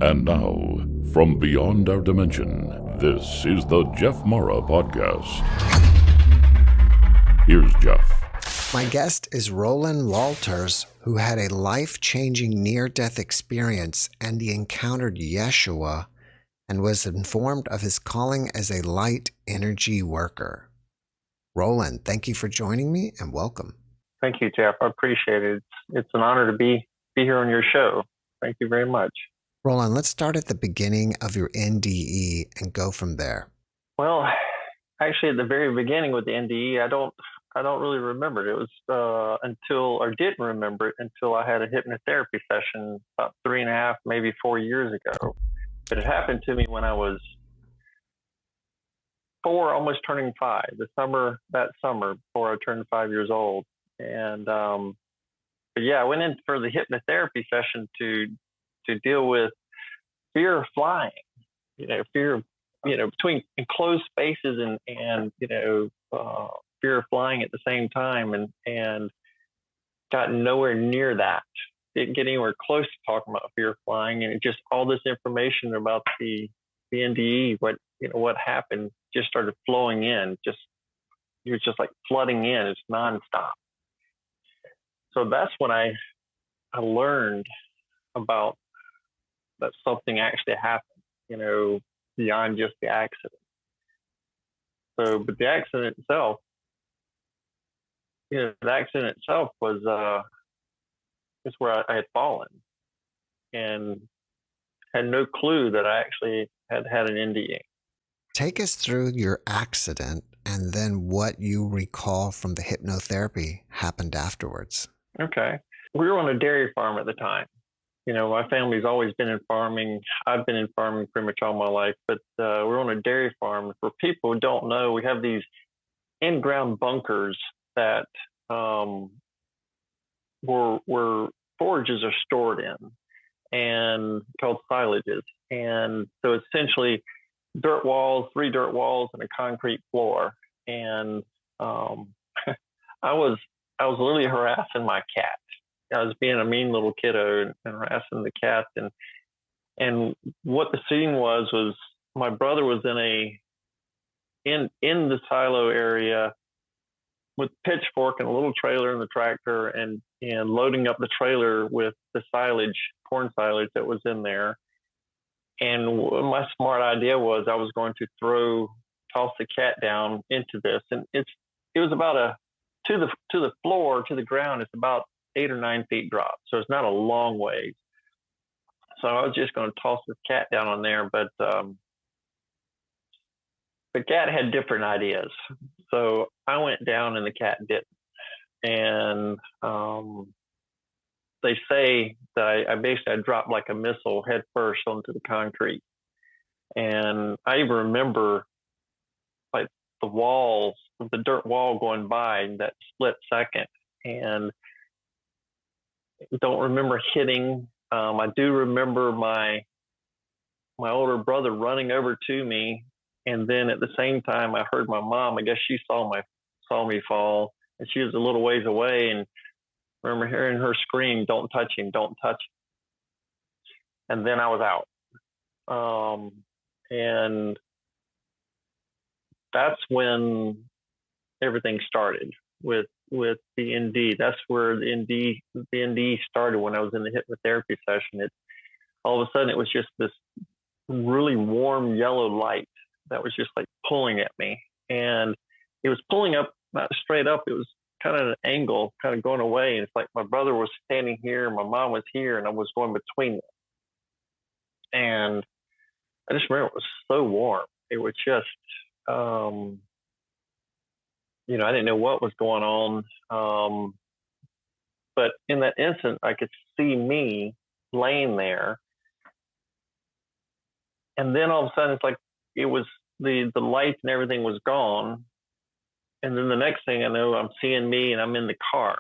And now, from beyond our dimension, this is the JeffMara podcast. Here's Jeff. My guest is Roland Waters, who had a life-changing near-death experience, and he encountered Yeshua and was informed of his calling as a light energy worker. Roland, thank you for joining me and welcome. Thank you, Jeff. I appreciate it. It's an honor to be here on your show. Thank you very much. Roland, let's start at the beginning of your NDE and go from there. Well, actually, at the very beginning with the NDE, I don't really remember it. It was didn't remember it until I had a hypnotherapy session about 3.5, maybe 4 years ago. But it happened to me when I was 4, almost turning 5. That summer before I turned 5 years old. And but yeah, I went in for the hypnotherapy session to deal with fear of flying. Fear of between enclosed spaces and fear of flying at the same time, and got nowhere near that. Didn't get anywhere close to talking about fear of flying, and it just all this information about the NDE, what happened, just started flowing in. It was just like flooding in. It's nonstop. So that's when I learned about that something actually happened, beyond just the accident. So, but the accident itself, was is where I had fallen and had no clue that I actually had an NDE. Take us through your accident and then what you recall from the hypnotherapy happened afterwards. Okay. We were on a dairy farm at the time. My family's always been in farming. I've been in farming pretty much all my life, but we're on a dairy farm. For people who don't know, we have these in-ground bunkers that where forages are stored in, and called silages. And so essentially 3 dirt walls and a concrete floor. And I was literally harassing my cat. I was being a mean little kiddo and harassing the cat. And what the scene was my brother was in the silo area with pitchfork and a little trailer in the tractor and loading up the trailer with the corn silage that was in there. And my smart idea was I was going to toss the cat down into this. And it was about to the floor, to the ground, it's about 8 or 9 feet drop. So it's not a long way. So I was just going to toss this cat down on there, but the cat had different ideas. So I went down and the cat didn't. And they say that I dropped like a missile head first onto the concrete. And I even remember like the dirt wall going by in that split second. And don't remember hitting. I do remember my older brother running over to me, and then at the same time I heard my mom. I guess she saw me fall, and she was a little ways away, and I remember hearing her scream, "Don't touch him! Don't touch him!" And then I was out, and that's when everything started with the ND. That's where the ND started when I was in the hypnotherapy session. All of a sudden it was just this really warm yellow light that was just like pulling at me, and it was pulling up, not straight up. It was kind of an angle, kind of going away. And it's like my brother was standing here, my mom was here, and I was going between them. And I just remember it was so warm. It was just, I didn't know what was going on. But in that instant, I could see me laying there. And then all of a sudden, it's like it was the lights and everything was gone. And then the next thing I know, I'm seeing me and I'm in the car.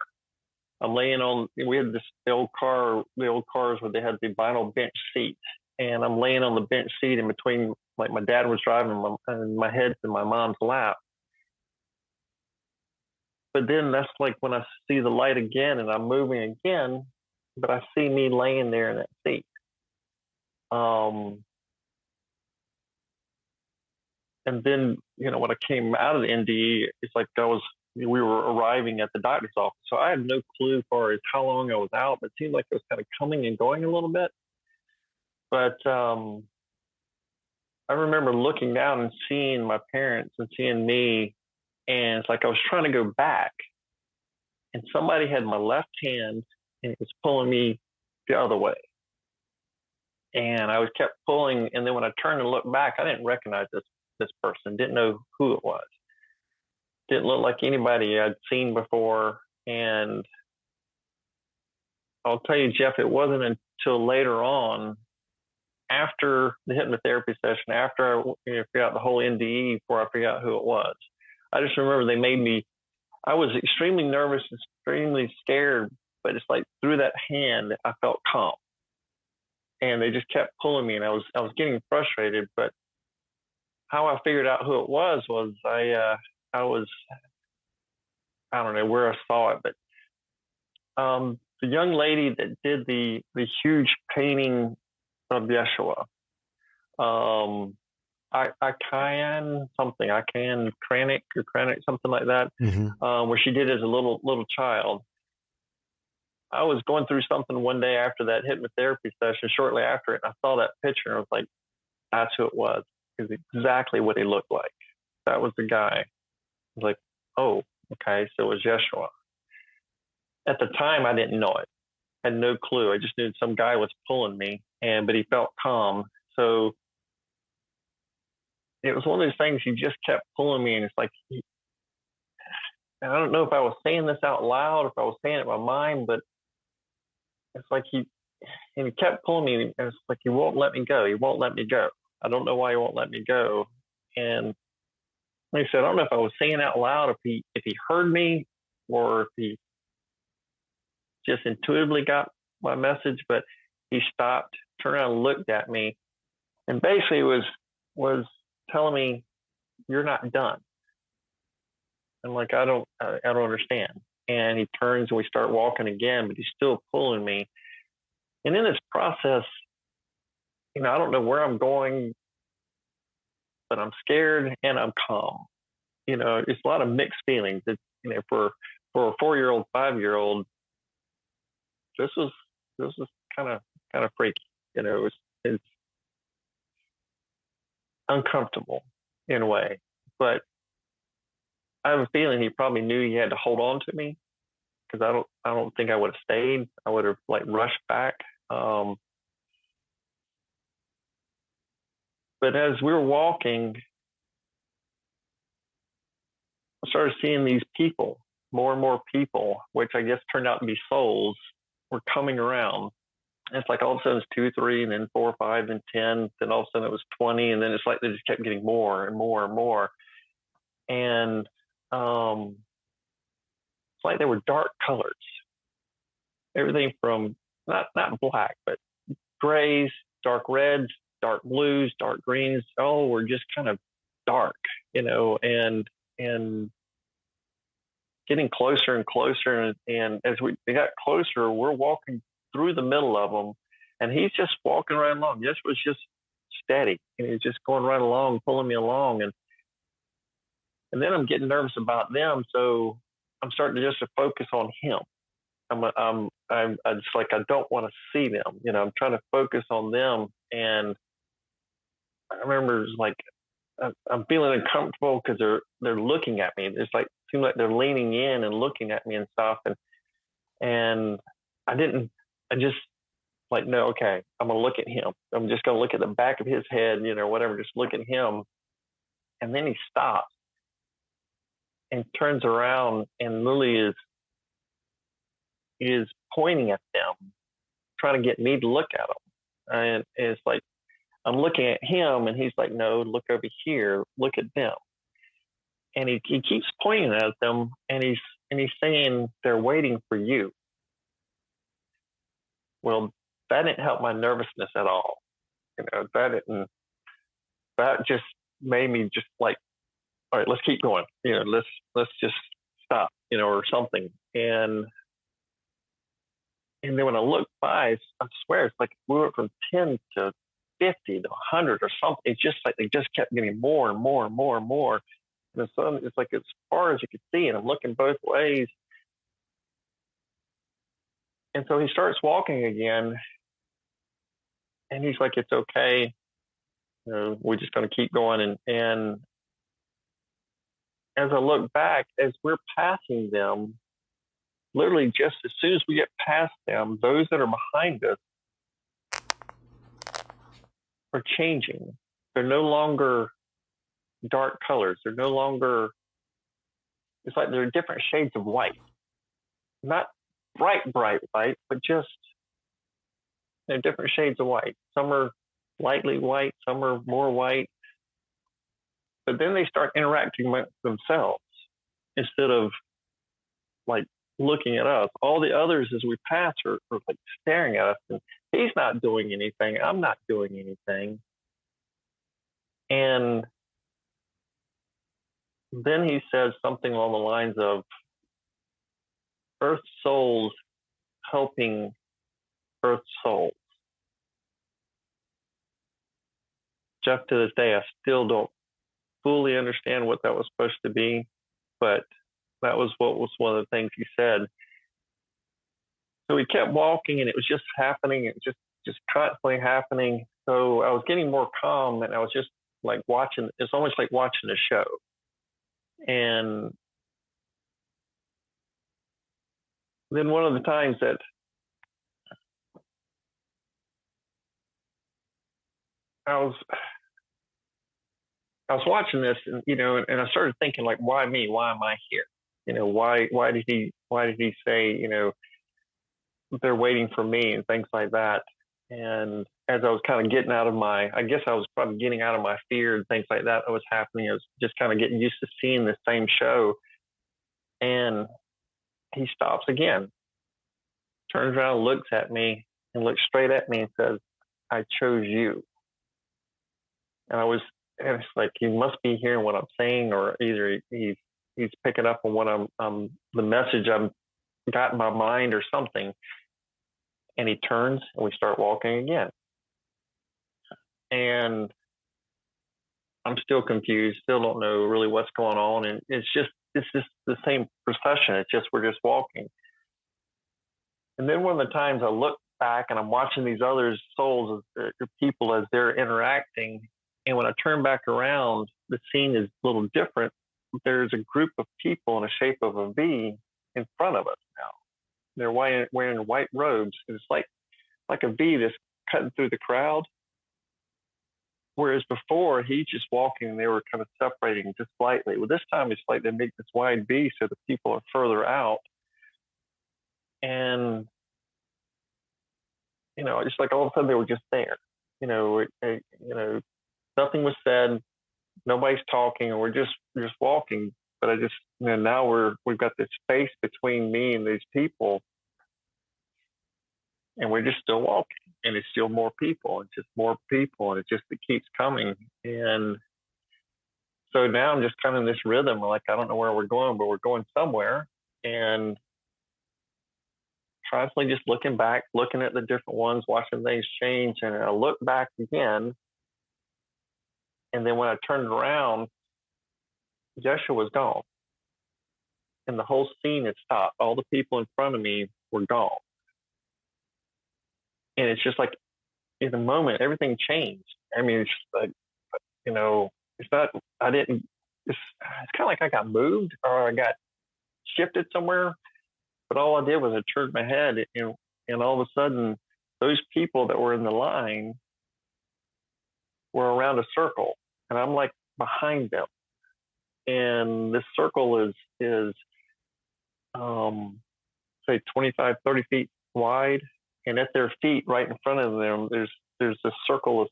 I'm laying on, we had the old cars where they had the vinyl bench seat. And I'm laying on the bench seat in between, like my dad was driving and my head's in my mom's lap. But then that's like when I see the light again and I'm moving again, but I see me laying there in that seat. And then, when I came out of the NDE, it's like we were arriving at the doctor's office. So I had no clue as far as how long I was out, but it seemed like it was kind of coming and going a little bit. But I remember looking down and seeing my parents and seeing me, and it's like I was trying to go back, and somebody had my left hand and it was pulling me the other way. And I was kept pulling, and then when I turned and looked back, I didn't recognize this person, didn't know who it was. Didn't look like anybody I'd seen before. And I'll tell you, Jeff, it wasn't until later on, after the hypnotherapy session, after I figured out the whole NDE, before I figured out who it was. I just remember they made me, I was extremely nervous, extremely scared, but it's like through that hand, I felt calm. And they just kept pulling me, and I was getting frustrated. But how I figured out who it was I don't know where I saw it, but the young lady that did the huge painting of Yeshua, Kranic, something like that, where she did as a little child. I was going through something one day after that hypnotherapy session, shortly after it, and I saw that picture, and I was like, that's who it was. It's exactly what he looked like. That was the guy. I was like, oh, okay, so it was Yeshua. At the time, I didn't know it. I had no clue. I just knew some guy was pulling me, but he felt calm. So it was one of those things, he just kept pulling me, and it's like, I don't know if I was saying this out loud, if I was saying it in my mind, but it's like he kept pulling me, and it's like, he won't let me go. He won't let me go. I don't know why he won't let me go. And like I said, I don't know if I was saying out loud, if he heard me, or if he just intuitively got my message, but he stopped, turned around and looked at me, and basically was telling me, you're not done. I'm like, I don't understand. And he turns and we start walking again, but he's still pulling me. And in this process, I don't know where I'm going, but I'm scared and I'm calm. It's a lot of mixed feelings. It's, for a 4-year-old, 5-year-old, this was kind of freaky. It's uncomfortable in a way, but I have a feeling he probably knew he had to hold on to me, because I don't think I would have stayed. I would have rushed back. But as we were walking, I started seeing these people, more and more people, which I guess turned out to be souls, were coming around. And it's like all of a sudden it's 2, 3, and then 4, 5, and 10. Then all of a sudden it was 20, and then it's like they just kept getting more and more and more. And it's like they were dark colors. Everything from not black, but grays, dark reds, dark blues, dark greens. Oh, we're just kind of dark, and getting closer and closer. And as they got closer, we're walking through the middle of them, and he's just walking right along. This was just steady, and he's just going right along, pulling me along. And then I'm getting nervous about them, so I'm starting to focus on him. I'm just like, I don't want to see them. I'm trying to focus on them. And I remember it's like, I'm feeling uncomfortable because they're looking at me. It's like, seems like they're leaning in and looking at me and stuff. And I just like, no, okay, I'm going to look at him. I'm just going to look at the back of his head, whatever, just look at him. And then he stops and turns around and literally is pointing at them, trying to get me to look at them. And it's like, I'm looking at him, and he's like, no, look over here, look at them. And he keeps pointing at them, and he's saying, they're waiting for you. Well, that didn't help my nervousness at all. That just made me just like, all right, let's keep going. Let's just stop, or something. And then when I look by, I swear it's like we went from 10 to 50 to 100 or something. It's just like they just kept getting more and more and more and more. And the sun, it's like as far as you could see, and I'm looking both ways. And so he starts walking again, and he's like, "It's okay. We're just going to keep going." And as I look back, as we're passing them, literally just as soon as we get past them, those that are behind us are changing. They're no longer dark colors. They're no longer, it's like they're different shades of white. Not bright white, but just they're different shades of white. Some are lightly white, some are more white. But then they start interacting with themselves instead of like looking at us. All the others as we pass are like staring at us, and he's not doing anything. I'm not doing anything. And then he says something along the lines of Earth souls helping Earth souls. Jeff, to this day, I still don't fully understand what that was supposed to be, but that was what was one of the things he said. So we kept walking, and it was just happening. It was just constantly happening. So I was getting more calm, and I was just like watching. It's almost like watching a show. And then one of the times that I was watching this, and and I started thinking, like, why me? Why am I here? Why did he say, they're waiting for me and things like that? And as I was kind of getting out of I guess I was probably getting out of my fear and things like that was happening. I was just kind of getting used to seeing the same show. And he stops again, turns around, looks at me, and looks straight at me and says, "I chose you." And it's like, he must be hearing what I'm saying, or either he's picking up on what the message I've got in my mind or something. And he turns, and we start walking again. And I'm still confused, still don't know really what's going on. And it's just the same procession. It's just, we're just walking. And then one of the times I look back and I'm watching these other souls, people, as they're interacting. And when I turn back around, the scene is a little different. There's a group of people in the shape of a V in front of us now. They're wearing white robes. It's like a V that's cutting through the crowd. Whereas before, he's just walking, and they were kind of separating just slightly. Well, this time it's like they make this wide V so the people are further out. And, just like all of a sudden they were just there. Nothing was said, nobody's talking, and we're just walking. But I just, now we've got this space between me and these people, and we're just still walking, and it's still more people, and just more people, and it keeps coming. And so now I'm just kind of in this rhythm, like, I don't know where we're going, but we're going somewhere, and constantly just looking back, looking at the different ones, watching things change. And I look back again, and then when I turned around, Yeshua was gone, and the whole scene had stopped. All the people in front of me were gone. And it's just like, in a moment, everything changed. I mean, it's like, it's not, it's kind of like I got moved, or I got shifted somewhere. But all I did was I turned my head, and all of a sudden, those people that were in the line were around a circle, and I'm like behind them. And this circle is say 25, 30 feet wide. And at their feet, right in front of them, there's this circle of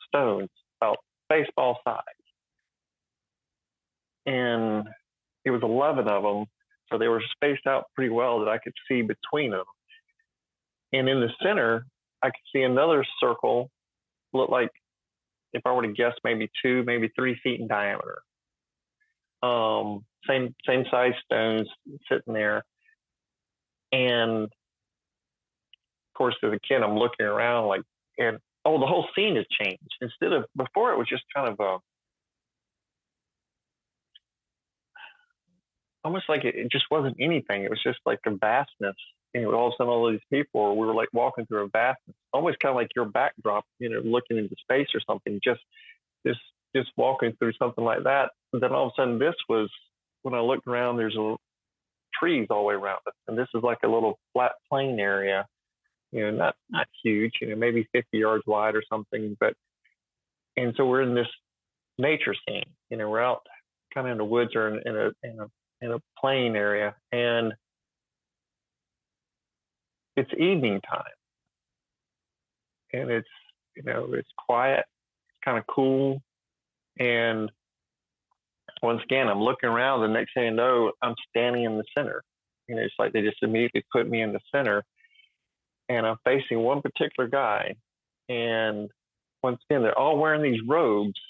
stones about baseball size. And it was 11 of them. So they were spaced out pretty well that I could see between them. And in the center, I could see another circle, look like, if I were to guess, maybe 2, maybe 3 feet in diameter. Same size stones sitting there. And of course, as a kid, I'm looking around like, and oh, the whole scene has changed. Instead of before, it was just kind of almost like it just wasn't anything. It was just like a vastness. And all of a sudden, all these people, we were like walking through a vastness, almost kind of like your backdrop, looking into space or something. Just walking through something like that. And then all of a sudden, this was when I looked around. There's trees all the way around us, and this is like a little flat plain area. Not huge. Maybe 50 yards wide or something. And so we're in this nature scene. We're out kind of in the woods or in a plain area, and it's evening time, and it's quiet, it's kind of cool, and once again I'm looking around. The next thing you know, I'm standing in the center. It's like they just immediately put me in the center, and I'm facing one particular guy, and once again they're all wearing these robes,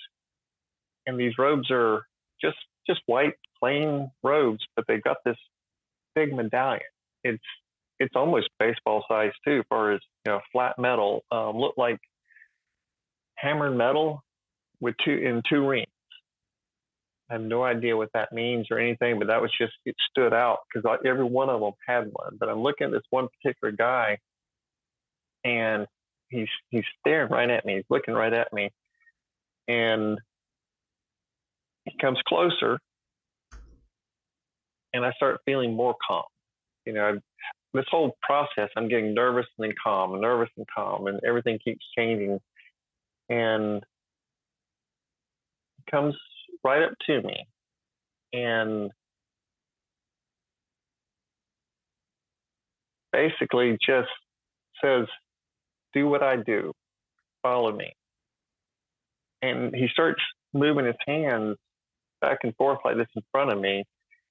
and these robes are just white plain robes, but they've got this big medallion. It's almost baseball size too, as far as flat metal, look like hammered metal with two rings. I have no idea what that means or anything, but that was just, it stood out because every one of them had one. But I'm looking at this one particular guy, and he's staring right at me. He's looking right at me, and he comes closer, and I start feeling more calm. This whole process, I'm getting nervous and then calm, and everything keeps changing. And he comes right up to me, and basically just says, "Do what I do, follow me." And he starts moving his hands back and forth like this in front of me,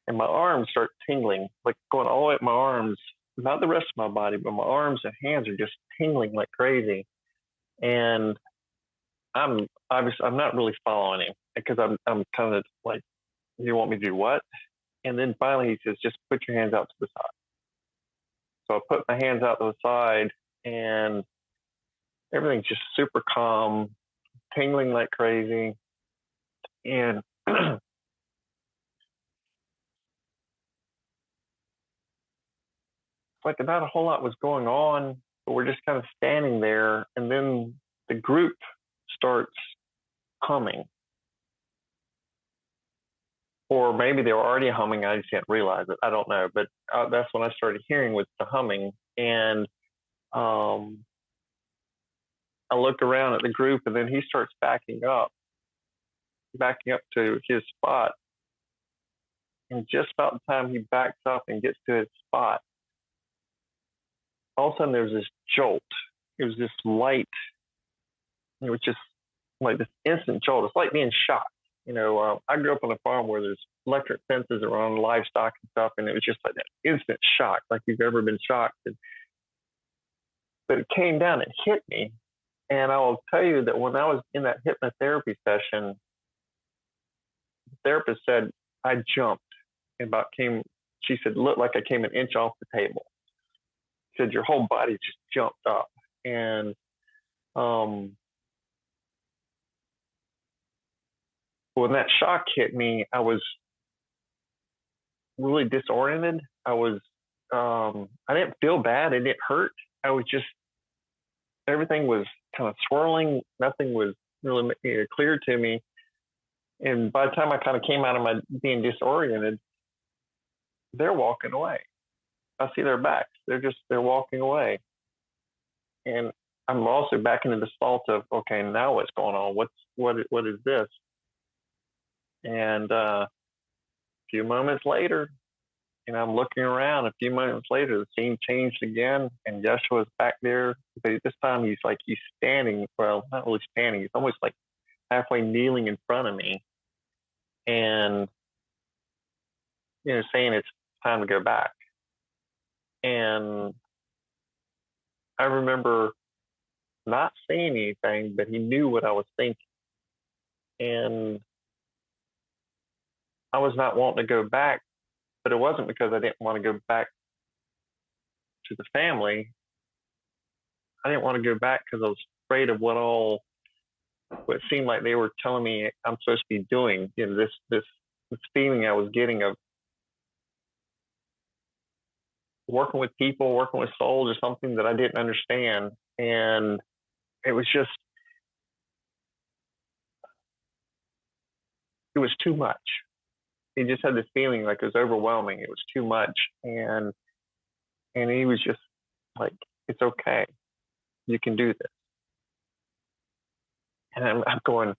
and my arms start tingling, like going all the way up my arms, not the rest of my body, but my arms and hands are just tingling like crazy. And I'm not really following him because I'm kind of like, "You want me to do what?" And then finally he says, "Just put your hands out to the side." So I put my hands out to the side, and everything's just super calm, tingling like crazy. And like not a whole lot was going on, but we're just kind of standing there. And then the group starts humming. Or maybe they were already humming, I just didn't realize it. I don't know. But that's when I started hearing was the humming. And I look around at the group, and then he starts backing up to his spot. And just about the time he backs up and gets to his spot, all of a sudden there's this jolt. It was this light. It was just like this instant jolt. It's like being shocked. I grew up on a farm where there's electric fences around livestock and stuff, and it was just like that instant shock, like you've ever been shocked. But it came down and hit me. And I will tell you that when I was in that hypnotherapy session, the therapist said I jumped and she said, "Looked like I came an inch off the table." She said, "Your whole body just jumped up." And when that shock hit me, I was really disoriented. I didn't feel bad. It didn't hurt. I was just, everything was kind of swirling. Nothing was really clear to me. And by the time I kind of came out of my being disoriented, they're walking away. I see their backs. They're walking away. And I'm also back into the salt of, okay, now what's going on? What is this? And a few moments later, I'm looking around. A few moments later, the scene changed again, and Yeshua's back there. But this time, he's standing. Well, not really standing. He's almost like halfway kneeling in front of me, and saying it's time to go back. And I remember not saying anything, but he knew what I was thinking, and I was not wanting to go back. But it wasn't because I didn't want to go back to the family. I didn't want to go back because I was afraid of what seemed like they were telling me I'm supposed to be doing. This feeling I was getting of working with people, working with souls, or something that I didn't understand, and it was too much. He just had this feeling like it was overwhelming. It was too much, and he was just like, "It's okay, you can do this." And I'm going.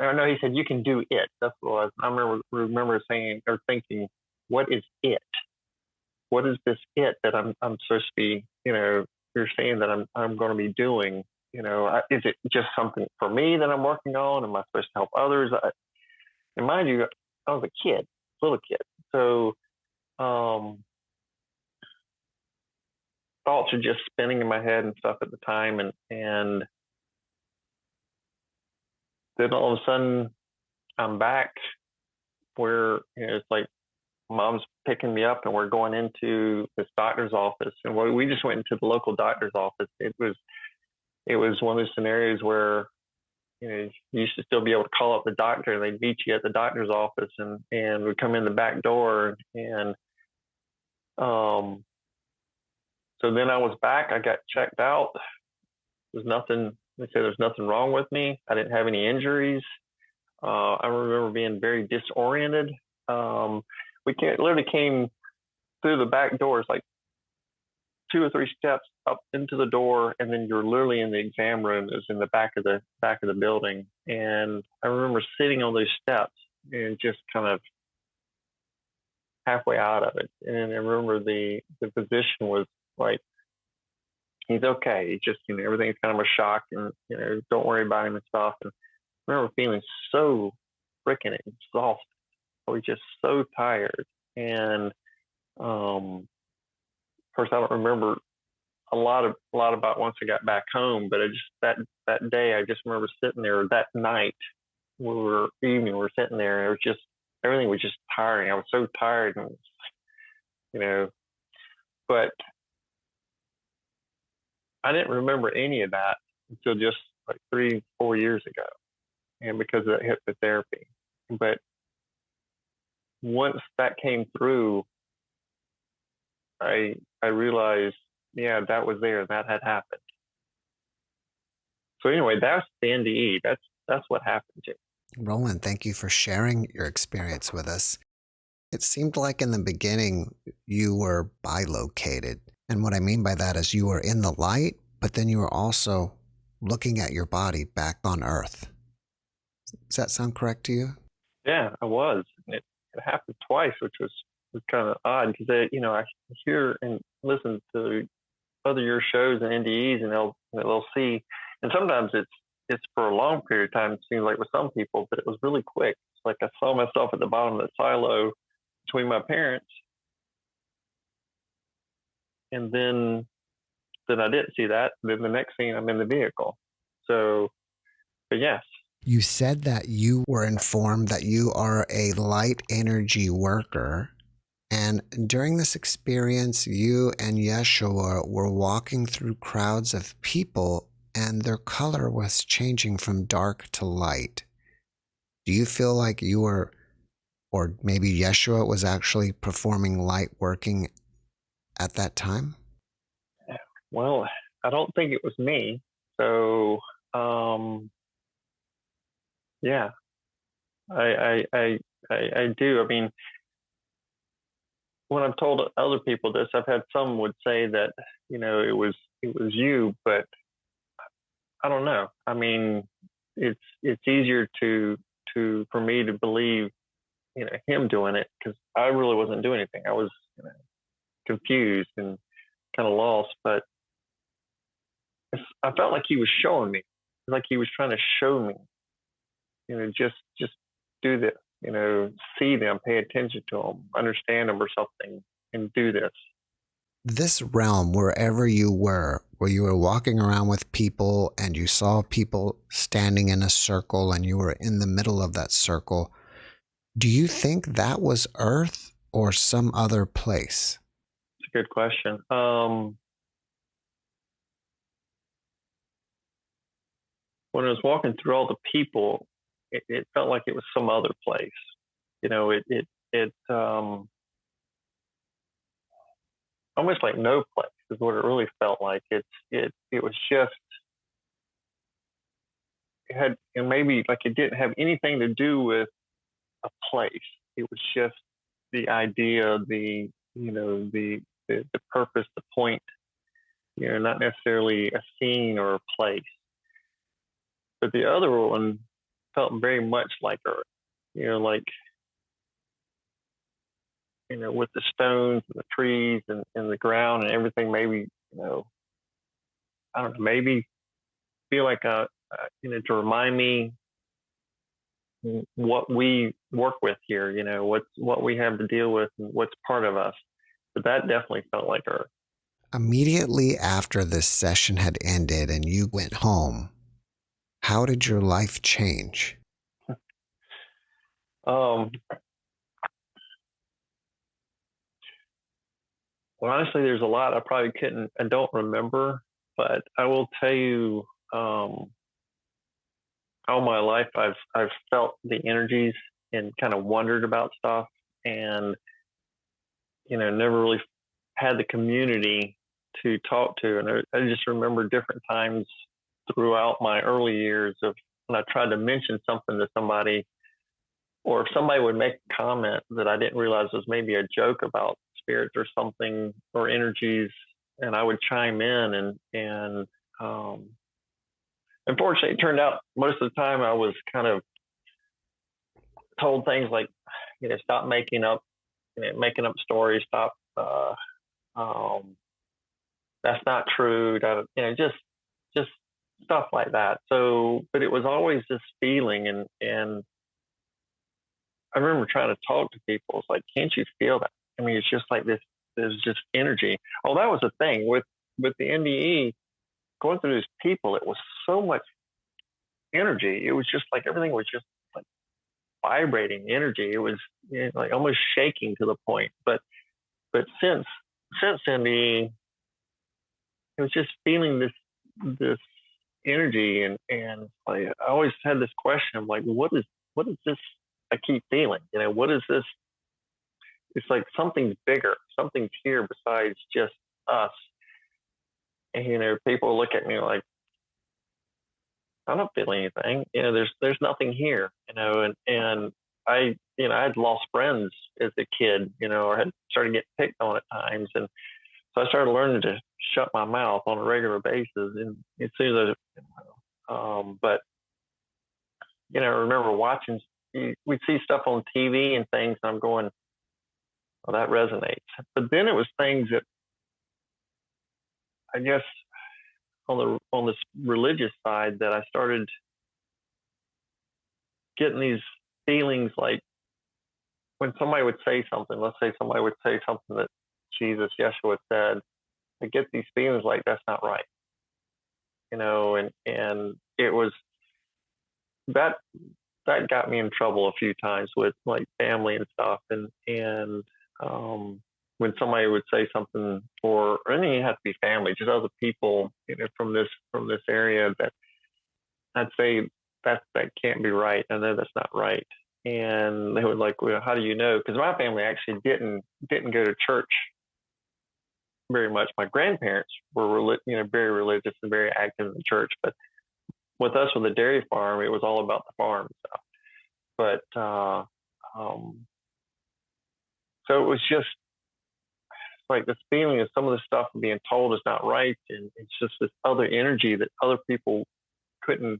I know he said, "You can do it." That's what I remember saying or thinking, "What is it? What is this it that I'm supposed to be? You're saying that I'm going to be doing. Is it just something for me that I'm working on? Am I supposed to help others?" And mind you, I was a kid, little kid, so thoughts are just spinning in my head and stuff at the time, and then all of a sudden I'm back where it's like mom's picking me up and we're going into this doctor's office, and we just went into the local doctor's office. It was one of those scenarios where you used to still be able to call up the doctor and they'd meet you at the doctor's office, and we'd come in the back door, and so then I was back. I got checked out. There's nothing. They said there's nothing wrong with me. I didn't have any injuries. I remember being very disoriented. We literally came through the back doors, like 2 or 3 steps up into the door, and then you're literally in the exam room. It was in the back of the building, and I remember sitting on those steps and just kind of halfway out of it. And I remember the physician was like, "He's okay. He just everything's kind of a shock, and don't worry about him and stuff." And I remember feeling so freaking exhausted. I was just so tired, and of course I don't remember a lot about once I got back home, but I just that day I just remember sitting there. That night we were sitting there, and it was just everything was just tiring. I was so tired, and but I didn't remember any of that until just like 3-4 years ago, and because of that hypnotherapy. But once that came through, I realized, yeah, that was there. That had happened. So anyway, that's the NDE. That's what happened to me. Roland, thank you for sharing your experience with us. It seemed like in the beginning you were bilocated. And what I mean by that is you were in the light, but then you were also looking at your body back on Earth. Does that sound correct to you? Yeah, I was. It happened twice, which was kind of odd because I hear and listen to other your shows and NDEs, and they'll see, and sometimes it's for a long period of time. It seems like with some people, but it was really quick. It's like I saw myself at the bottom of the silo between my parents, and then I didn't see that. Then the next scene, I'm in the vehicle. So, but yes. You said that you were informed that you are a light energy worker. And during this experience, you and Yeshua were walking through crowds of people, and their color was changing from dark to light. Do you feel like you were, or maybe Yeshua was actually performing light working at that time? Well, I don't think it was me. So, yeah, I do. I mean, when I've told other people this, I've had some would say that it was you, but I don't know. I mean, it's easier for me to believe him doing it, because I really wasn't doing anything. I was confused and kind of lost, but I felt like he was showing me, like he was trying to show me, just do this. See them, pay attention to them, understand them or something, and do this. This realm, wherever you were, where you were walking around with people and you saw people standing in a circle and you were in the middle of that circle, do you think that was Earth or some other place? It's a good question. when I was walking through all the people, it felt like it was some other place. It almost like no place is what it really felt like. It was just, it had, and maybe like it didn't have anything to do with a place. It was just the idea, the purpose, the point, not necessarily a scene or a place. But the other one felt very much like Earth, like, with the stones and the trees and the ground and everything, maybe, I don't know, maybe feel like to remind me what we work with here, what we have to deal with and what's part of us. But that definitely felt like Earth. Immediately after this session had ended and you went home, how did your life change? Well, honestly, there's a lot I probably don't remember, but I will tell you, all my life I've felt the energies and kind of wondered about stuff, and never really had the community to talk to. And I just remember different times throughout my early years of when I tried to mention something to somebody, or if somebody would make a comment that I didn't realize was maybe a joke about spirits or something or energies, and I would chime in, and unfortunately it turned out most of the time I was kind of told things like, stop making up stories, stop, that's not true, just stuff like that. So, but it was always this feeling, and I remember trying to talk to people. It's like, can't you feel that? I mean, it's just like this. There's just energy. Oh, that was the thing with the NDE, going through these people. It was so much energy. It was just like everything was just like vibrating energy. It was like almost shaking to the point. But since NDE, it was just feeling this energy, and I always had this question of like, what is this I keep feeling? What is this? It's like something's bigger, something's here besides just us. And people look at me like, I don't feel anything. There's nothing here. And I I'd lost friends as a kid, or had started getting picked on at times, and so I started learning to shut my mouth on a regular basis. And as soon as but I remember watching. We'd see stuff on TV and things, and I'm going, well, that resonates. But then it was things that I guess on this religious side that I started getting these feelings like when somebody would say something, let's say somebody would say something that Jesus, Yeshua said, I get these feelings like that's not right. And it was that got me in trouble a few times with like family and stuff. And when somebody would say something, or I think it has to be family, just other people, from this area, that I'd say that can't be right. I know that's not right. And they would like, well, how do you know? Because my family actually didn't go to church very much. My grandparents were very religious and very active in the church, but with us, with the dairy farm, it was all about the farm stuff. But so it was just like this feeling of some of the stuff being told is not right, and it's just this other energy that other people couldn't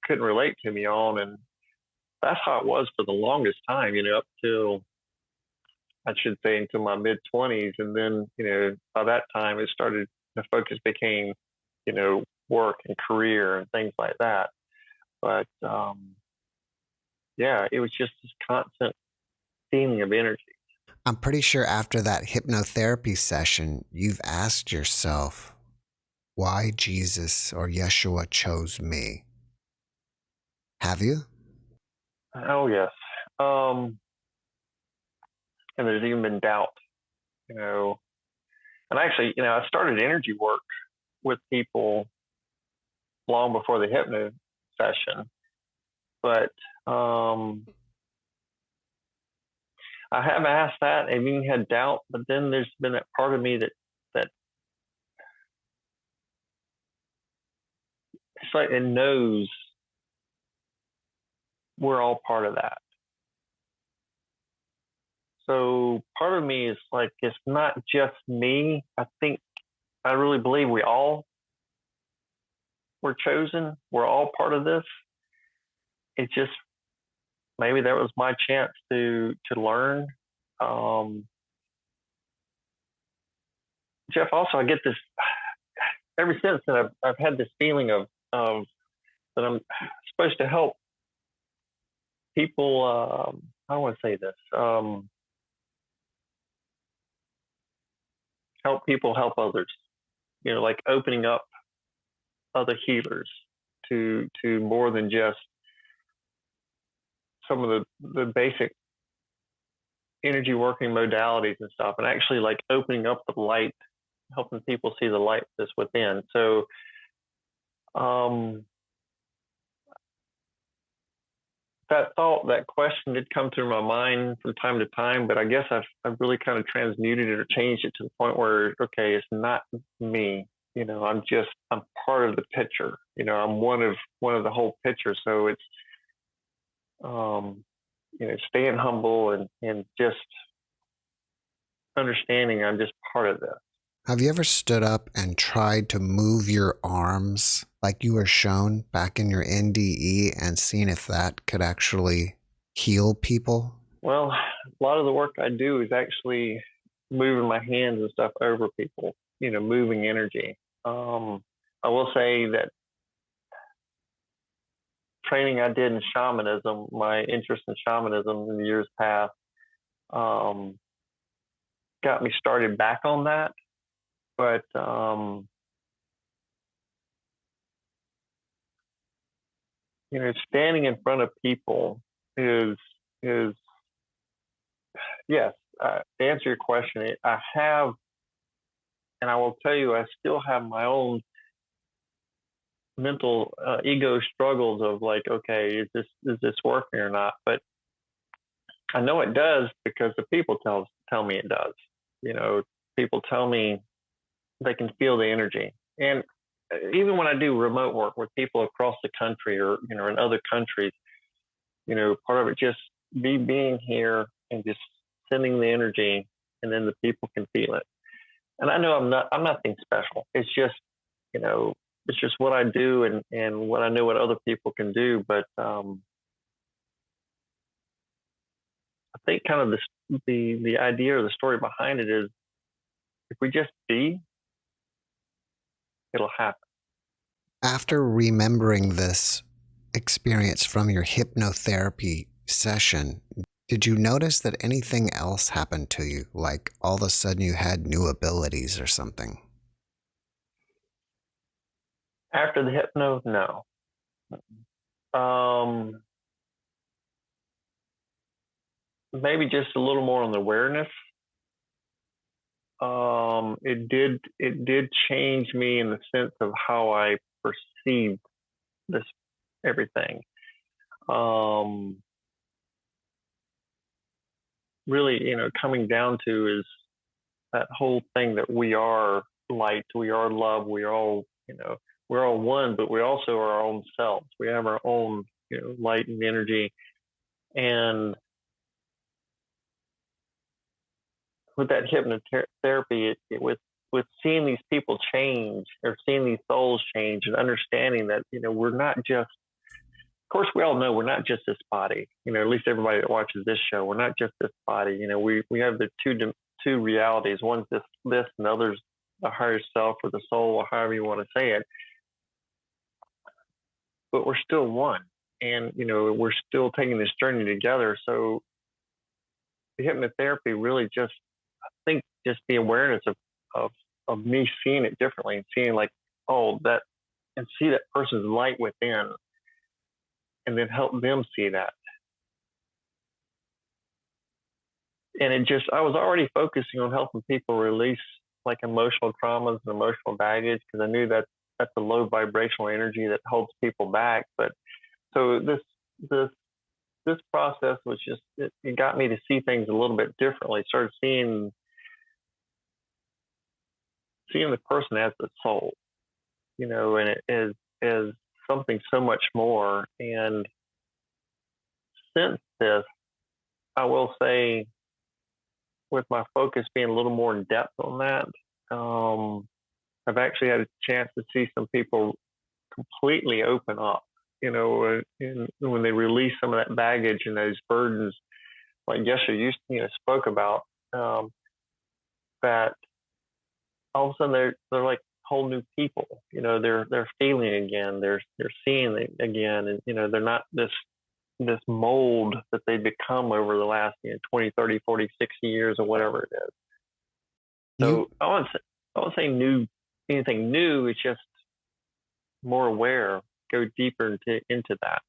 relate to me on, and that's how it was for the longest time, up till, I should say, into my mid-20s. And then, by that time it started, the focus became, work and career and things like that. But yeah, it was just this constant feeling of energy. I'm pretty sure after that hypnotherapy session, you've asked yourself why Jesus or Yeshua chose me. Have you? Oh, yes. And there's even been doubt, and actually, I started energy work with people long before the hypno session. But I have asked that. I even had doubt, but then there's been that part of me that it's like it knows we're all part of that. So part of me is like, it's not just me. I really believe we all were chosen. We're all part of this. It's just, maybe that was my chance to learn. Jeff, also, I get this ever since that I've had this feeling of that I'm supposed to help people. I want to say this. Help people help others. Like opening up other healers to more than just some of the basic energy working modalities and stuff, and actually like opening up the light, helping people see the light that's within. So that question did come through my mind from time to time, but I guess I've really kind of transmuted it or changed it to the point where, okay, it's not me. I'm part of the picture. I'm one of the whole picture. So it's staying humble and just understanding I'm just part of this. Have you ever stood up and tried to move your arms like you were shown back in your NDE and seen if that could actually heal people? Well, a lot of the work I do is actually moving my hands and stuff over people, moving energy. I will say that training I did in shamanism, my interest in shamanism in the years past, got me started back on that. But standing in front of people is yes. To answer your question, I have, and I will tell you, I still have my own mental ego struggles of like, okay, is this working or not? But I know it does because the people tell me it does. People tell me they can feel the energy. And even when I do remote work with people across the country or, in other countries, part of it just being here and just sending the energy, and then the people can feel it. And I know I'm nothing special. It's just, it's just what I do and what I know what other people can do. But I think kind of the idea or the story behind it is, if we just be, it'll happen. After remembering this experience from your hypnotherapy session, did you notice that anything else happened to you? Like all of a sudden you had new abilities or something? After the hypno, no. Maybe just a little more on the awareness. It did change me in the sense of how I perceived this everything. Really, coming down to is that whole thing that we are light, we are love, we're all one, but we also are our own selves. We have our own, light and energy. And with that hypnotherapy, with seeing these people change or seeing these souls change and understanding that, we're not just, of course, we all know we're not just this body, at least everybody that watches this show, we're not just this body. We have the two realities. One's this and the other's the higher self or the soul or however you want to say it. But we're still one. And, we're still taking this journey together. So the hypnotherapy really just, I think, just the awareness of me seeing it differently and seeing like, that, and see that person's light within, and then help them see that. And I was already focusing on helping people release like emotional traumas and emotional baggage, because I knew that that's a low vibrational energy that holds people back. But So this this process was just it got me to see things a little bit differently. Started seeing the person as the soul, and it is something so much more. And since this, I will say, with my focus being a little more in depth on that, I've actually had a chance to see some people completely open up, and when they release some of that baggage and those burdens, like Yeshua spoke about, that all of a sudden they're like whole new people. They're feeling again, they're seeing it again, and they're not this mold that they become over the last 20, 30, 40, 60 years or whatever it is. So I won't say anything new. It's just more aware, go deeper into that.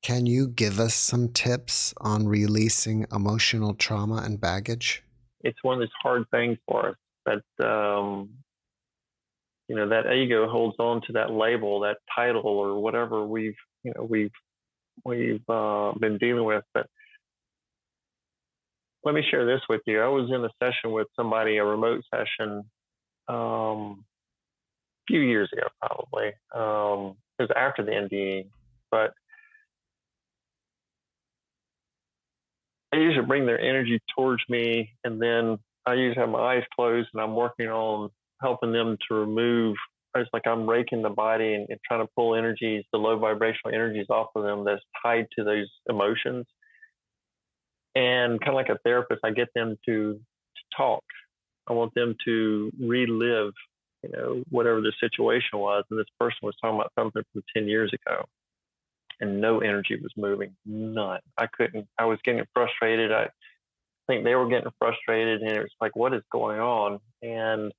Can you give us some tips on releasing emotional trauma and baggage? It's one of those hard things for us that, that ego holds on to that label, that title, or whatever we've been dealing with. But let me share this with you. I was in a session with somebody, a remote session, a few years ago, probably. It was after the NDE, but I usually bring their energy towards me, and then I usually have my eyes closed, and I'm working on helping them to remove. It's like I'm raking the body and trying to pull energies, the low vibrational energies off of them that's tied to those emotions. And kind of like a therapist, I get them to talk. I want them to relive, whatever the situation was. And this person was talking about something from 10 years ago, and no energy was moving, none. I was getting frustrated. I think they were getting frustrated, and it was like, what is going on? And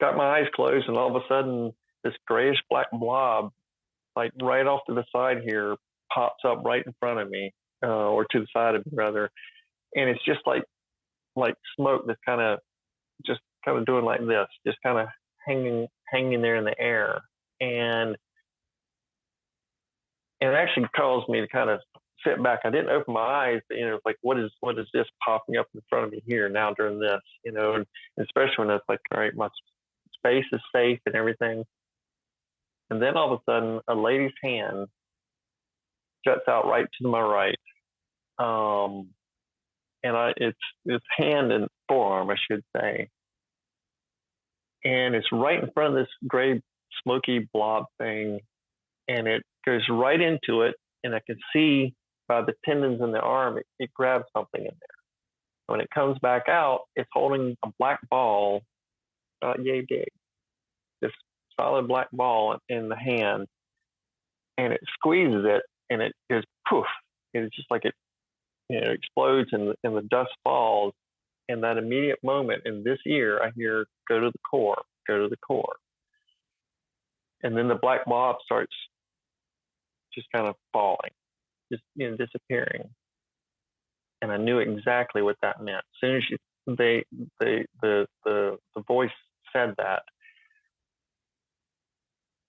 got my eyes closed, and all of a sudden this grayish black blob, like right off to the side here, pops up right in front of me, or to the side of me rather. And it's just like smoke that's kind of doing like this, just kind of hanging there in the air. And it actually caused me to kind of sit back. I didn't open my eyes, but like, what is this popping up in front of me here now during this, and especially when it's like, all right, my space is safe and everything. And then all of a sudden, a lady's hand juts out right to my right. And it's hand and forearm, I should say. And it's right in front of this gray, smoky blob thing. And it goes right into it. And I can see by the tendons in the arm, it grabs something in there. When it comes back out, it's holding a black ball, yay big, this solid black ball in the hand. And it squeezes it, and it goes poof. It's just like it explodes, and the dust falls. In that immediate moment, in this ear, I hear, go to the core, go to the core. And then the black blob starts just kind of falling, just disappearing. And I knew exactly what that meant. As soon as the voice said that,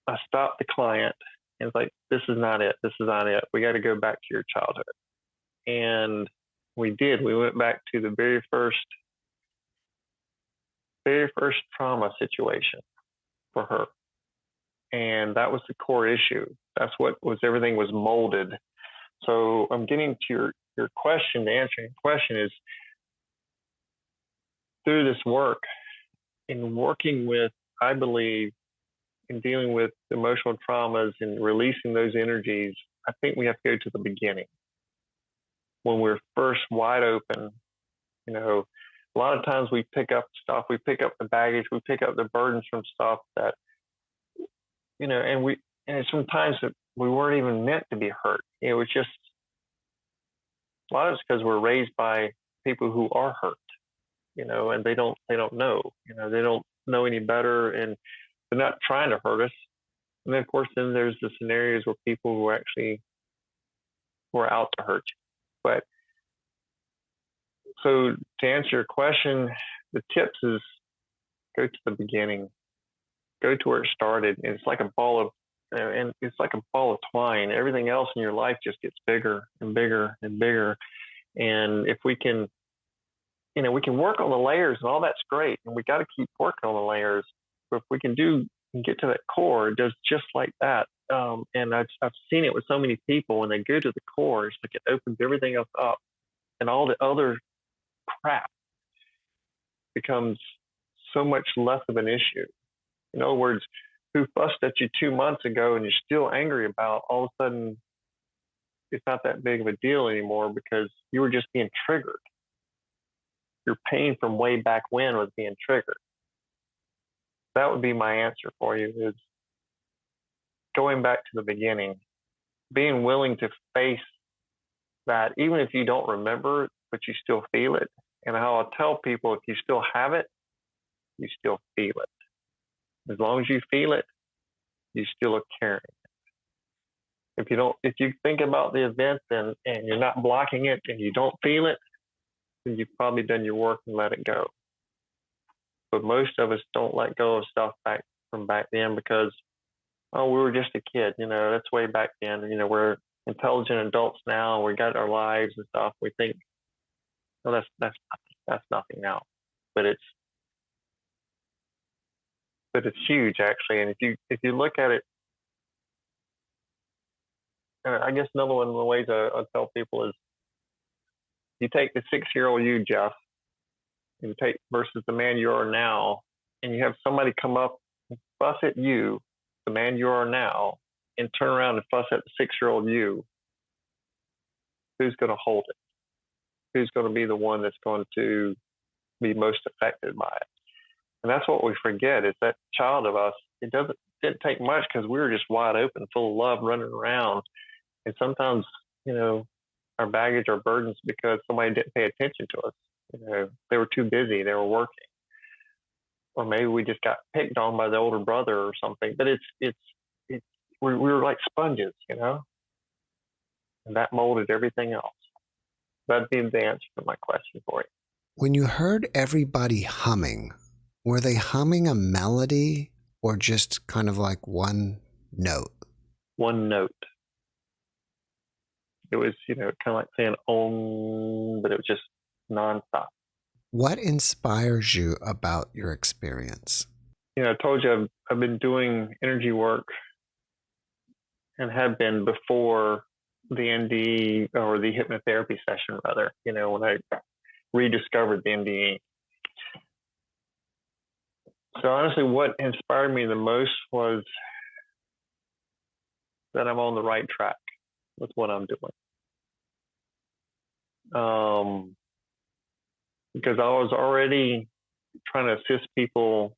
I stopped the client and was like, this is not it. This is not it. We got to go back to your childhood. And we did. We went back to the very first trauma situation for her. And that was the core issue. That's what everything was molded. So I'm getting to your question. The answer to your question is, through this work, in working with, I believe, in dealing with emotional traumas and releasing those energies, I think we have to go to the beginning. When we're first wide open, a lot of times we pick up stuff, we pick up the baggage, we pick up the burdens from stuff that, and sometimes we weren't even meant to be hurt. It was just, a lot of it's because we're raised by people who are hurt, and they don't know, they don't know any better, and they're not trying to hurt us. And then of course, then there's the scenarios where people who actually were out to hurt you. But so to answer your question, the tips is, go to the beginning. go to where it started, and it's like a ball of and it's like a ball of twine. Everything else in your life just gets bigger and bigger and bigger. And if we can, we can work on the layers, and all that's great, and we got to keep working on the layers. But if we can get to that core, it does just like that. And I've seen it with so many people. When they go to the core, it's like it opens everything else up, and all the other crap becomes so much less of an issue. In other words, who fussed at you 2 months ago and you're still angry about, all of a sudden it's not that big of a deal anymore because you were just being triggered. Your pain from way back when was being triggered. That would be my answer for you, is going back to the beginning, being willing to face that, even if you don't remember it, but you still feel it. And how I tell people, if you still have it, you still feel it. As long as you feel it, you still are carrying it. If you think about the event and you're not blocking it and you don't feel it, then you've probably done your work and let it go. But most of us don't let go of stuff from back then because, we were just a kid, that's way back then. We're intelligent adults now, we got our lives and stuff. We think, well, that's nothing now. But it's huge, actually. And if you look at it, I guess another one of the ways I tell people is, you take the 6-year-old you, Jeff, and take versus the man you are now, and you have somebody come up and fuss at you, the man you are now, and turn around and fuss at the 6-year-old you, who's going to hold it? Who's going to be the one that's going to be most affected by it? And that's what we forget, is that child of us, it didn't take much because we were just wide open, full of love, running around. And sometimes, our baggage, our burdens, because somebody didn't pay attention to us. They were too busy, they were working. Or maybe we just got picked on by the older brother or something. But we were like sponges, and that molded everything else. That'd be the answer to my question for you. When you heard everybody humming, were they humming a melody or just kind of like one note? One note. It was, kind of like saying Om, but it was just nonstop. What inspires you about your experience? I told you I've been doing energy work and have been before the NDE, or the hypnotherapy session, rather, when I rediscovered the NDE. So honestly, what inspired me the most was that I'm on the right track with what I'm doing. Because I was already trying to assist people,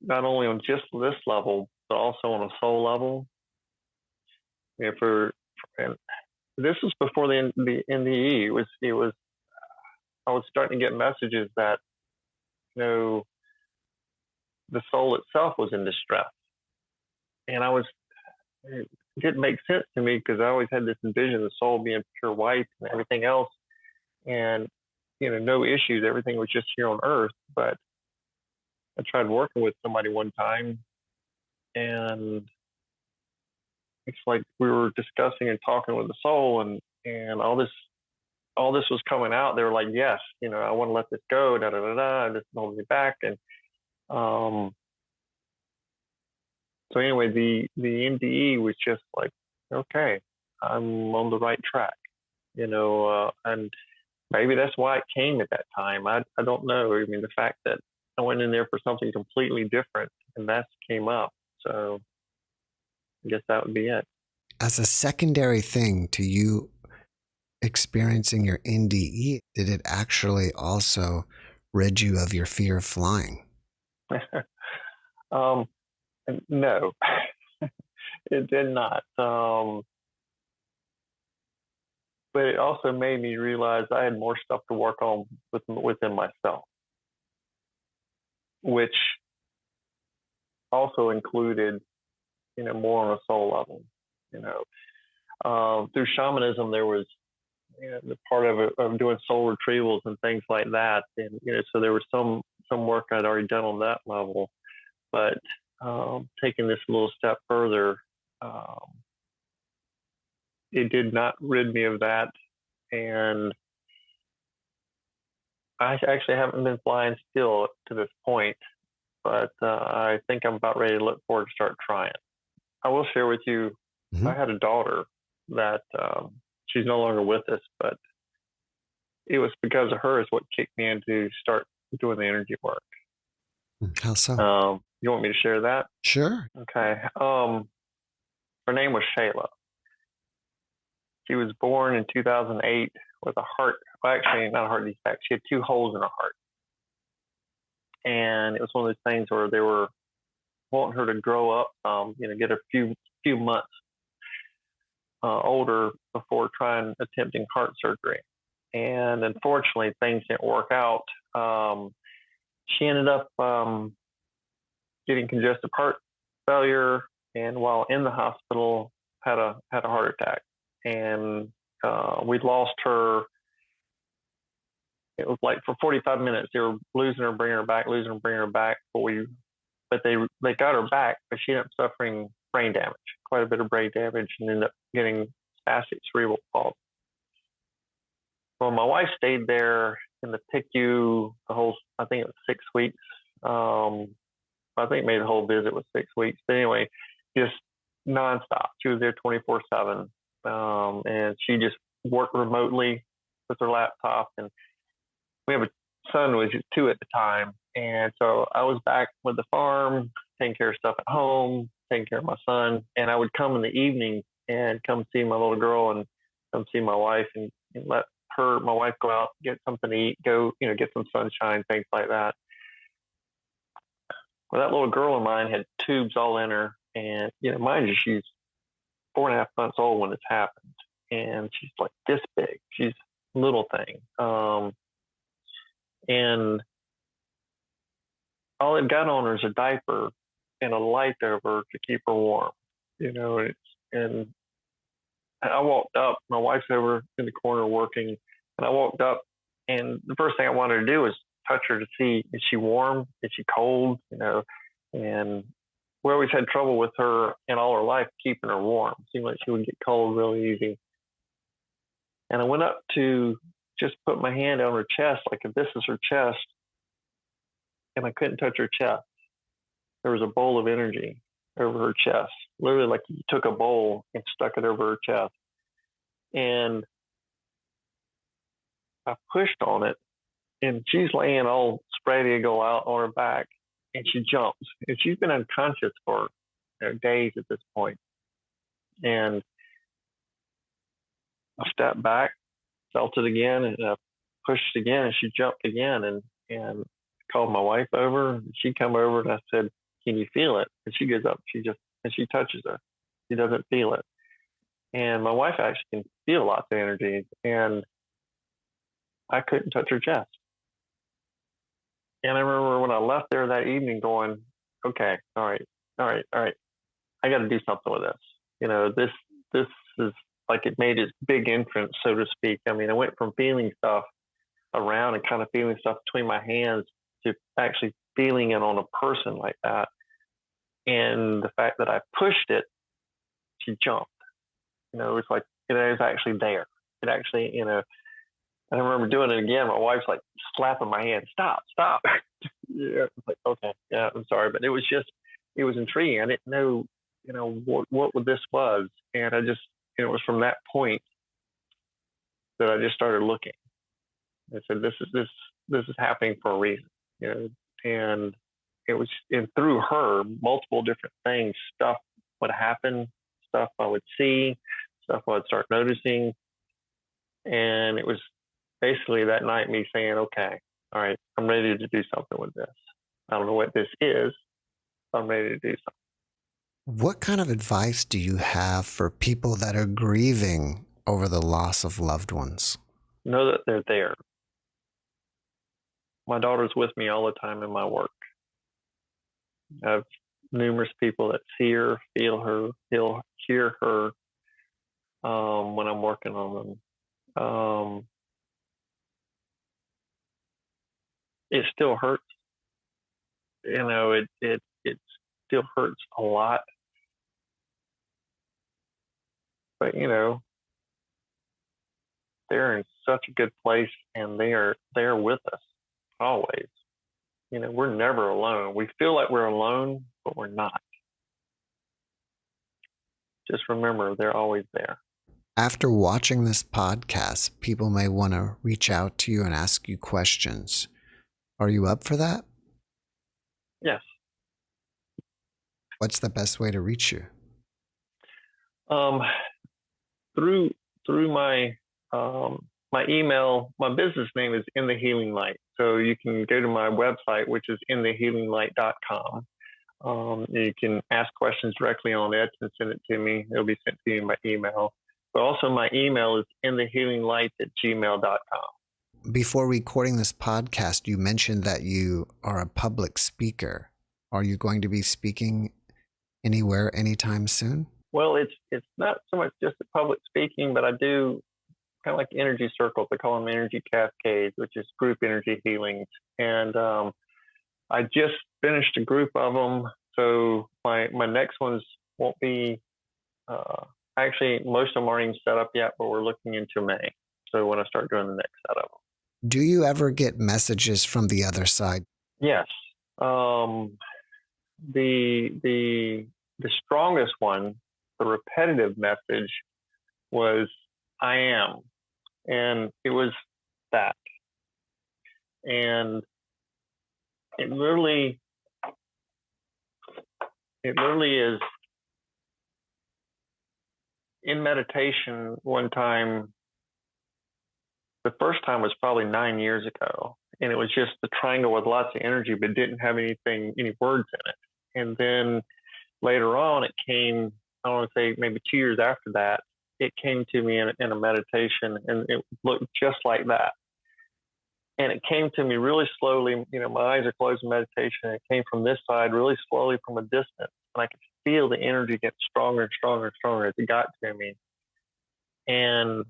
not only on just this level, but also on a soul level. And this was before the NDE. It was. I was starting to get messages that, the soul itself was in distress, and it didn't make sense to me because I always had this vision of the soul being pure white and everything else, and no issues. Everything was just here on Earth. But I tried working with somebody one time, and it's like we were discussing and talking with the soul, and all this was coming out. They were like, yes, I want to let this go, da da da da, this holds me back. And so anyway, the NDE was just like, okay, I'm on the right track, and maybe that's why it came at that time. I don't know. I mean, the fact that I went in there for something completely different, and that came up. So I guess that would be it. As a secondary thing to you experiencing your NDE, did it actually also rid you of your fear of flying? No, it did not. But it also made me realize I had more stuff to work on within myself, which also included, more on a soul level. Through shamanism, there was, the part of doing soul retrievals and things like that, and so there was some work I'd already done on that level, but taking this a little step further, it did not rid me of that. And I actually haven't been flying still to this point, but I think I'm about ready to look forward to start trying. I will share with you, I had a daughter that she's no longer with us, but it was because of her is what kicked me into start doing the energy work. How so? You want me to share that? Sure. Okay. Her name was Shayla. She was born in 2008 with a heart, well, actually not a heart defect. She had 2 holes in her heart. And it was one of those things where they were wanting her to grow up, get a few months older before attempting heart surgery. And unfortunately, things didn't work out. She ended up getting congestive heart failure, and while in the hospital, had a heart attack. And we lost her. It was like for 45 minutes, they were losing her, bringing her back, losing her, bringing her back. But they got her back, but she ended up suffering brain damage, quite a bit of brain damage, and ended up getting spastic cerebral palsy. Well, my wife stayed there in the PICU I think it was 6 weeks. I think maybe the whole visit was 6 weeks. But anyway, just nonstop. She was there 24/7. And she just worked remotely with her laptop. And we have a son who was just 2 at the time. And so I was back with the farm, taking care of stuff at home, taking care of my son. And I would come in the evening and come see my little girl and come see my wife and let my wife go out, get something to eat, get some sunshine, things like that. Well, that little girl of mine had tubes all in her. And, mind you, she's 4.5 months old when this happened. And she's like this big. She's a little thing. And all it got on her is a diaper and a light over to keep her warm, and I walked up, my wife's over in the corner working, and I walked up, and the first thing I wanted to do was touch her to see, is she warm? Is she cold? And we always had trouble with her in all her life, keeping her warm. It seemed like she would get cold really easy. And I went up to just put my hand on her chest, like if this is her chest, and I couldn't touch her chest. There was a bowl of energy over her chest, literally like you took a bowl and stuck it over her chest. And I pushed on it, and she's laying all spread eagle out on her back, and she jumps. And she's been unconscious for days at this point. And I stepped back, felt it again, and I pushed again, and she jumped again. And called my wife over, and she come over, and I said, "Can you feel it?" And she goes up, and she touches her. She doesn't feel it. And my wife actually can feel lots of energy, and I couldn't touch her chest. And I remember when I left there that evening going, okay, all right. I got to do something with this. This is like it made its big entrance, so to speak. I mean, I went from feeling stuff around and kind of feeling stuff between my hands to actually feeling it on a person like that. And the fact that I pushed it, she jumped. It's like it was actually there. It actually, I remember doing it again. My wife's like slapping my hand. Stop. Yeah, it's like, okay, yeah, I'm sorry. But it was intriguing. I didn't know, what this was. And I just, it was from that point that I just started looking. I said, this is happening for a reason, and it was, and through her, multiple different things, stuff would happen, stuff I would see, stuff I would start noticing. And it was basically that night me saying, okay, all right, I'm ready to do something with this. I don't know what this is, but I'm ready to do something. What kind of advice do you have for people that are grieving over the loss of loved ones? Know that they're there. My daughter's with me all the time in my work. I have numerous people that see her, feel her, hear her when I'm working on them. It still hurts. It still hurts a lot. But, they're in such a good place, and they are with us always. We're never alone. We feel like we're alone, but we're not. Just remember, they're always there. After watching this podcast, people may want to reach out to you and ask you questions. Are you up for that? Yes. What's the best way to reach you? Through my my email. My business name is In the Healing Light, so you can go to my website, which is inthehealinglight.com. You can ask questions directly on it and send it to me. It'll be sent to you by email. But also my email is inthehealinglight@gmail.com. Before recording this podcast, you mentioned that you are a public speaker. Are you going to be speaking anywhere anytime soon? Well, it's not so much just the public speaking, but I do kind of like energy circles. I call them energy cascades, which is group energy healings. And I just finished a group of them. So my next ones won't be, actually, most of them aren't even set up yet, but we're looking into May. So when I start doing the next set of them. Do you ever get messages from the other side? Yes. The strongest one, the repetitive message, was I am. And it was that. And it literally is. In meditation one time, the first time was probably 9 years ago, and it was just the triangle with lots of energy, but didn't have any words in it. And then later on, it came, I want to say maybe 2 years after that, it came to me in a meditation, and it looked just like that. And it came to me really slowly. My eyes are closed in meditation. And it came from this side really slowly from a distance. And I could feel the energy get stronger and stronger and stronger as it got to me. And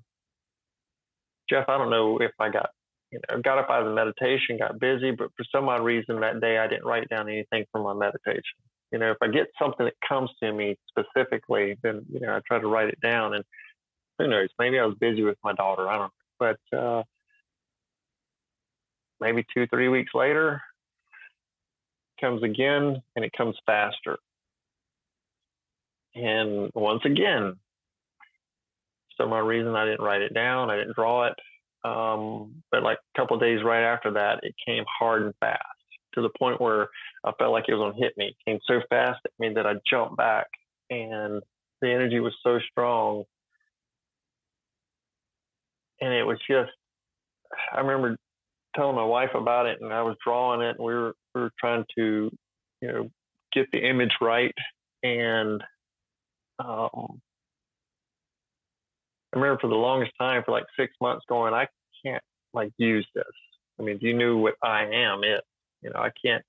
Jeff, I don't know if I got up out of the meditation, got busy, but for some odd reason that day I didn't write down anything from my meditation. If I get something that comes to me specifically, then, I try to write it down. And who knows, maybe I was busy with my daughter. I don't know. But maybe 2-3 weeks later, it comes again, and it comes faster. And once again, for some odd reason, I didn't write it down. I didn't draw it. But like a couple of days right after that, it came hard and fast to the point where I felt like it was going to hit me. It came so fast at me that I jumped back, and the energy was so strong. And it was just, I remember telling my wife about it, and I was drawing it, and we were trying to, get the image right. And I remember for the longest time, for like 6 months, going, I can't use this. I mean, you knew what I am is. I can't.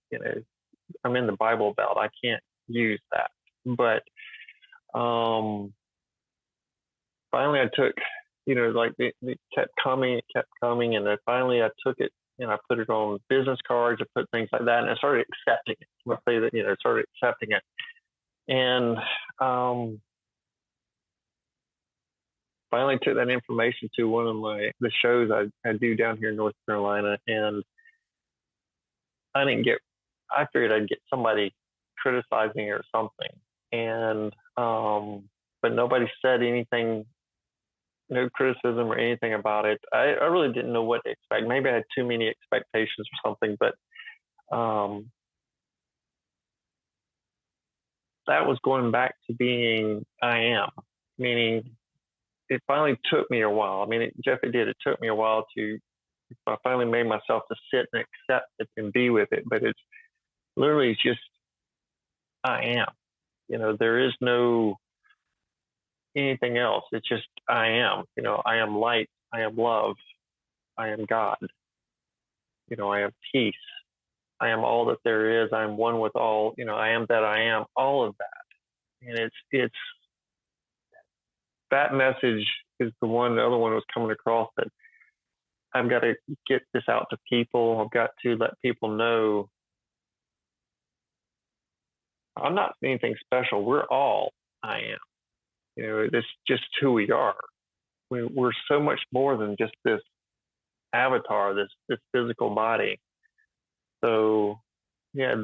I'm in the Bible Belt. I can't use that. But finally, I took. It kept coming, and then finally I took it and I put it on business cards. I put things like that, and I started accepting it. Let's say that started accepting it, and finally took that information to one of the shows I do down here in North Carolina, and I figured I'd get somebody criticizing it or something, and but nobody said anything. No criticism or anything about it. I really didn't know what to expect. Maybe I had too many expectations or something, but that was going back to being I am, meaning it finally took me a while. I mean, Jeff, it did. It took me a while I finally made myself to sit and accept it and be with it, but it's literally just I am. There is no anything else. It's just I am. I am light. I am love. I am God. I am peace. I am all that there is. I am one with all. I am that I am. All of that. And it's that message is the other one was coming across, that I've got to get this out to people. I've got to let people know I'm not anything special. We're all I am. It's just who we are. We're so much more than just this avatar, this physical body. So yeah,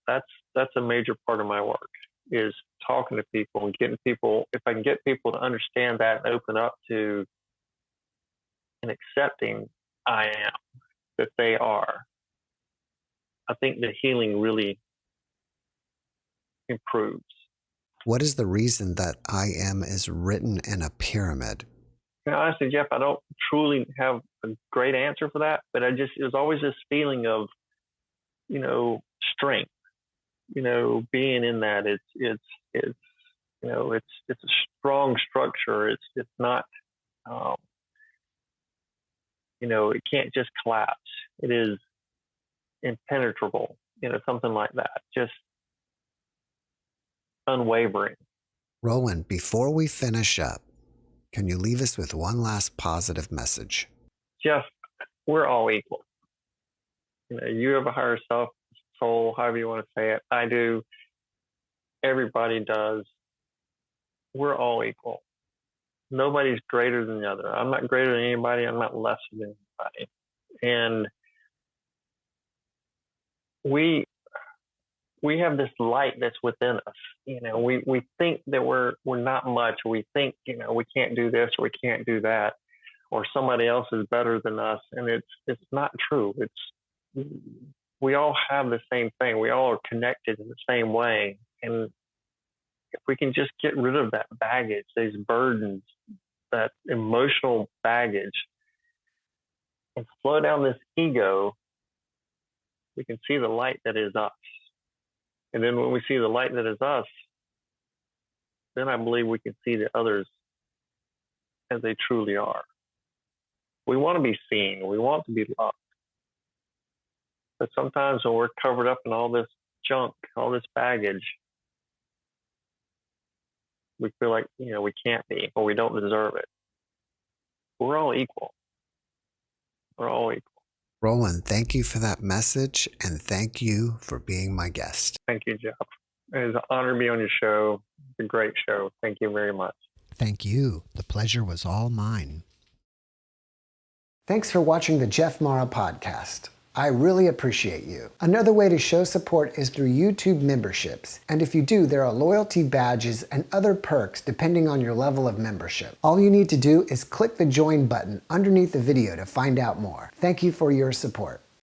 that's a major part of my work, is talking to people and getting people, if I can get people to understand that and open up to and accepting I am, that they are, I think the healing really improves. What is the reason that I am is written in a pyramid? Honestly, Jeff, I don't truly have a great answer for that, but it was always this feeling of, strength, being in that. It's a strong structure. It's not, it can't just collapse. It is impenetrable, something like that. Just unwavering. Roland, before we finish up, can you leave us with one last positive message? Jeff, we're all equal. You have a higher self, soul, however you want to say it. I do. Everybody does. We're all equal. Nobody's greater than the other. I'm not greater than anybody. I'm not lesser than anybody. And we have this light that's within us. We think that we're not much. We think, we can't do this or we can't do that, or somebody else is better than us. And it's not true. We all have the same thing. We all are connected in the same way. And if we can just get rid of that baggage, these burdens, that emotional baggage, and slow down this ego, we can see the light that is us. And then when we see the light that is us, then I believe we can see the others as they truly are. We want to be seen. We want to be loved. But sometimes when we're covered up in all this junk, all this baggage, we feel like, we can't be, or we don't deserve it. We're all equal. We're all equal. Roland, thank you for that message, and thank you for being my guest. Thank you, Jeff. It is an honor to be on your show. It's a great show. Thank you very much. Thank you. The pleasure was all mine. Thanks for watching the JeffMara podcast. I really appreciate you. Another way to show support is through YouTube memberships. And if you do, there are loyalty badges and other perks depending on your level of membership. All you need to do is click the join button underneath the video to find out more. Thank you for your support.